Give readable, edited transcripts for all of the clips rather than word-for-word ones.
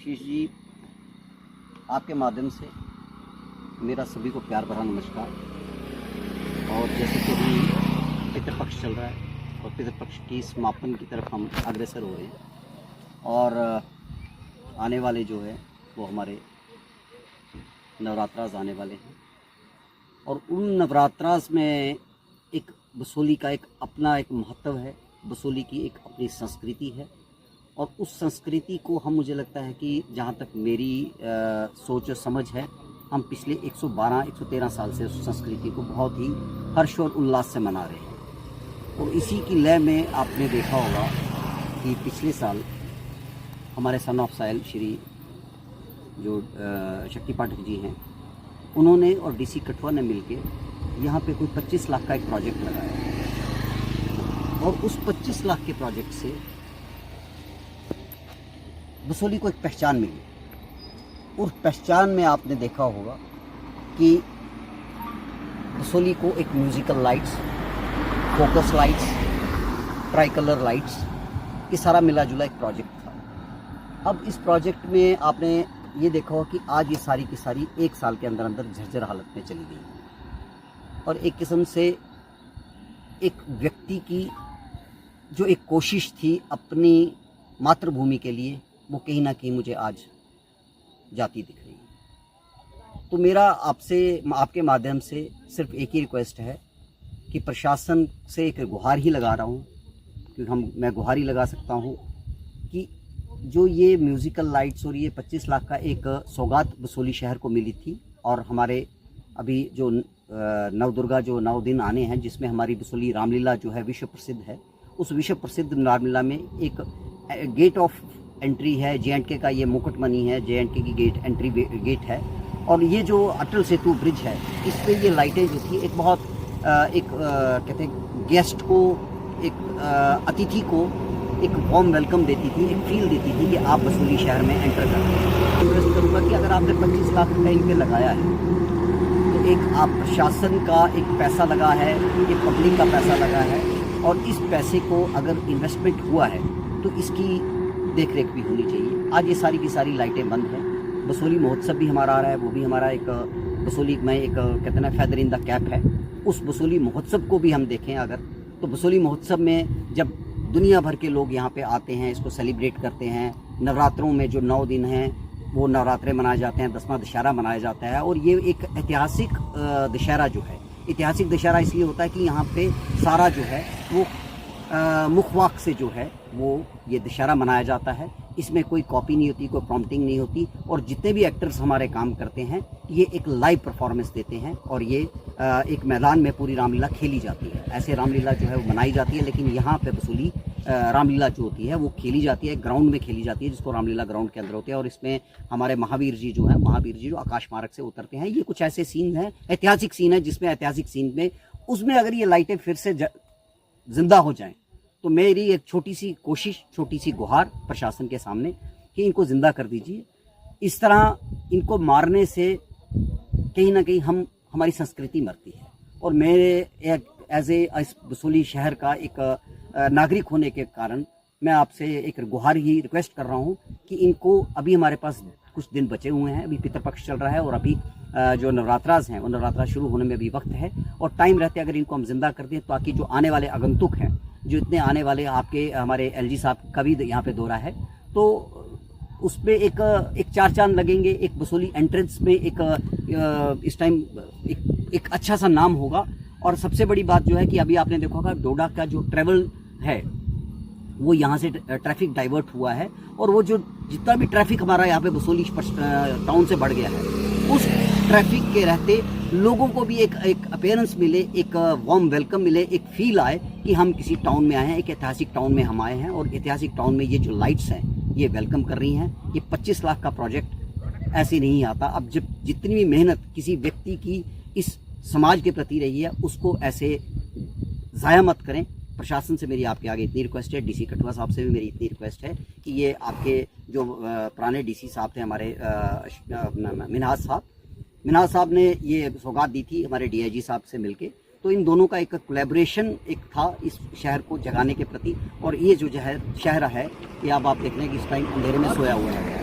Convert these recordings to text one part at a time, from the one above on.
बख्शीश जी, आपके माध्यम से मेरा सभी को प्यार भरा नमस्कार। और जैसे कि अभी पितृपक्ष चल रहा है और पितृपक्ष की समापन की तरफ हम अग्रसर हो रहे हैं और आने वाले जो है वो हमारे नवरात्रास आने वाले हैं और उन नवरात्रास में एक बसोली का एक अपना एक महत्व है, बसोली की एक अपनी संस्कृति है और उस संस्कृति को हम, मुझे लगता है कि जहाँ तक मेरी सोच और समझ है, हम पिछले 112-113 साल से उस संस्कृति को बहुत ही हर्ष और उल्लास से मना रहे हैं। और इसी की लय में आपने देखा होगा कि पिछले साल हमारे सन ऑफ साइल श्री जो शक्ति पाठक जी हैं, उन्होंने और डीसी कठुआ ने मिलकर यहाँ पे कोई 25 लाख का एक प्रोजेक्ट लगाया और उस 25 लाख के प्रोजेक्ट से बसोली को एक पहचान मिली। उस पहचान में आपने देखा होगा कि बसोली को एक musical lights, focus lights, try colour lights, ये सारा मिला जुला एक प्रोजेक्ट था। अब इस प्रोजेक्ट में आपने ये देखा होगा कि आज ये सारी की सारी एक साल के अंदर अंदर झरझर हालत में चली गई और एक किस्म से एक व्यक्ति की जो एक कोशिश थी अपनी मातृभूमि के लिए, वो कहीं ना कहीं मुझे आज जाती दिख रही है। तो मेरा आपसे, आपके माध्यम से सिर्फ एक ही रिक्वेस्ट है कि प्रशासन से एक गुहार ही लगा रहा हूँ, क्योंकि मैं गुहार ही लगा सकता हूँ कि जो ये म्यूज़िकल लाइट्स और ये 25 लाख का एक सौगात बसोली शहर को मिली थी और हमारे अभी जो नवदुर्गा जो 9 दिन आने हैं, जिसमें हमारी बसोली रामलीला जो है विश्व प्रसिद्ध है, उस विश्व प्रसिद्ध रामलीला में एक गेट ऑफ एंट्री है, जे.एंड.के का ये मुकुटमणि है, जे.एंड.के की एंट्री गेट है और ये जो अटल सेतु ब्रिज है, इस पे ये लाइटें जो थी एक बहुत कहते हैं गेस्ट को, एक अतिथि को एक वार्म वेलकम देती थी, एक फील देती थी कि आप बसोली शहर में एंटर करते हैं। रिक्वेस्ट करूँगा कि अगर आपने 25 लाख रुपये इन पर लगाया है तो एक आप प्रशासन का एक पैसा लगा है, एक पब्लिक का पैसा लगा है और इस पैसे को अगर इन्वेस्टमेंट हुआ है तो इसकी देख रेख भी होनी चाहिए। आज ये सारी की सारी लाइटें बंद हैं। बसोली महोत्सव भी हमारा आ रहा है, वो भी हमारा एक बसोली में एक कहते हैं ना फैदर इन द कैप है। उस बसोली महोत्सव को भी हम देखें अगर, तो बसोली महोत्सव में जब दुनिया भर के लोग यहाँ पे आते हैं, इसको सेलिब्रेट करते हैं, नवरात्रों में जो 9 दिन हैं वो नवरात्रे मनाए जाते हैं, 10वां दशहरा मनाया जाता है और ये एक ऐतिहासिक दशहरा जो है, ऐतिहासिक दशहरा इसलिए होता है कि यहाँ पे सारा जो है वो मुखवाक से जो है वो ये दशहरा मनाया जाता है। इसमें कोई कॉपी नहीं होती, कोई प्रॉम्प्टिंग नहीं होती और जितने भी एक्टर्स हमारे काम करते हैं ये एक लाइव परफॉर्मेंस देते हैं और ये एक मैदान में पूरी रामलीला खेली जाती है। ऐसे रामलीला जो है वो मनाई जाती है, लेकिन यहाँ पे बसोली रामलीला जो होती है वो खेली जाती है, ग्राउंड में खेली जाती है, जिसको रामलीला ग्राउंड के अंदर होते हैं और इसमें हमारे महावीर जी जो है, महावीर जी जो आकाश मार्ग से उतरते हैं। ये कुछ ऐसे सीन हैं, ऐतिहासिक सीन है, जिसमें ऐतिहासिक सीन में उसमें अगर ये लाइटें फिर से जिंदा हो जाएं तो मेरी एक छोटी सी कोशिश, छोटी सी गुहार प्रशासन के सामने कि इनको जिंदा कर दीजिए। इस तरह इनको मारने से कहीं ना कहीं हमारी संस्कृति मरती है और मेरे एक एज ए इस बसोली शहर का एक नागरिक होने के कारण मैं आपसे एक गुहार ही रिक्वेस्ट कर रहा हूँ कि इनको, अभी हमारे पास कुछ दिन बचे हुए हैं, अभी पितृपक्ष चल रहा है और अभी जो नवरात्रास हैं वो नवरात्रा शुरू होने में भी वक्त है और टाइम रहते अगर इनको हम जिंदा कर दें ताकि जो आने वाले आगंतुक हैं, जो इतने आने वाले, आपके हमारे एलजी साहब का भी यहाँ पे दौरा है, तो उसमें एक 4 चांद लगेंगे। एक बसोली एंट्रेंस में एक इस टाइम एक अच्छा सा नाम होगा। और सबसे बड़ी बात जो है कि अभी आपने देखा होगा डोडा का जो ट्रेवल है वो यहाँ से ट्रैफिक डाइवर्ट हुआ है और वो जो जितना भी ट्रैफिक हमारा यहाँ पे बसोली टाउन से बढ़ गया है, उस ट्रैफिक के रहते लोगों को भी एक अपीयरेंस मिले, एक वार्म वेलकम मिले, एक फील आए कि हम किसी टाउन में आए हैं, एक ऐतिहासिक टाउन में हम आए हैं और ऐतिहासिक टाउन में ये जो लाइट्स हैं ये वेलकम कर रही हैं। ये 25 लाख का प्रोजेक्ट ऐसे नहीं आता। अब जब जितनी भी मेहनत किसी व्यक्ति की इस समाज के प्रति रही है उसको ऐसे ज़ाया मत करें। प्रशासन से मेरी आपके आगे इतनी रिक्वेस्ट है, डीसी कठुआ साहब से भी मेरी इतनी रिक्वेस्ट है कि ये आपके जो पुराने डीसी साहब थे हमारे मिनहाज साहब ने ये सौगात दी थी हमारे डीआईजी साहब से मिलके, तो इन दोनों का एक कोलैबोरेशन एक था इस शहर को जगाने के प्रति। और ये जो शहर है ये अब आप देख रहे हैं कि इस टाइम अंधेरे में सोया हुआ है।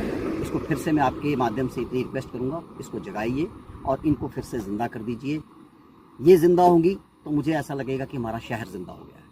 इसको फिर से मैं आपके माध्यम से इतनी रिक्वेस्ट करूँगा, इसको जगाइए और इनको फिर से ज़िंदा कर दीजिए। ये ज़िंदा होंगी तो मुझे ऐसा लगेगा कि हमारा शहर ज़िंदा हो गया है।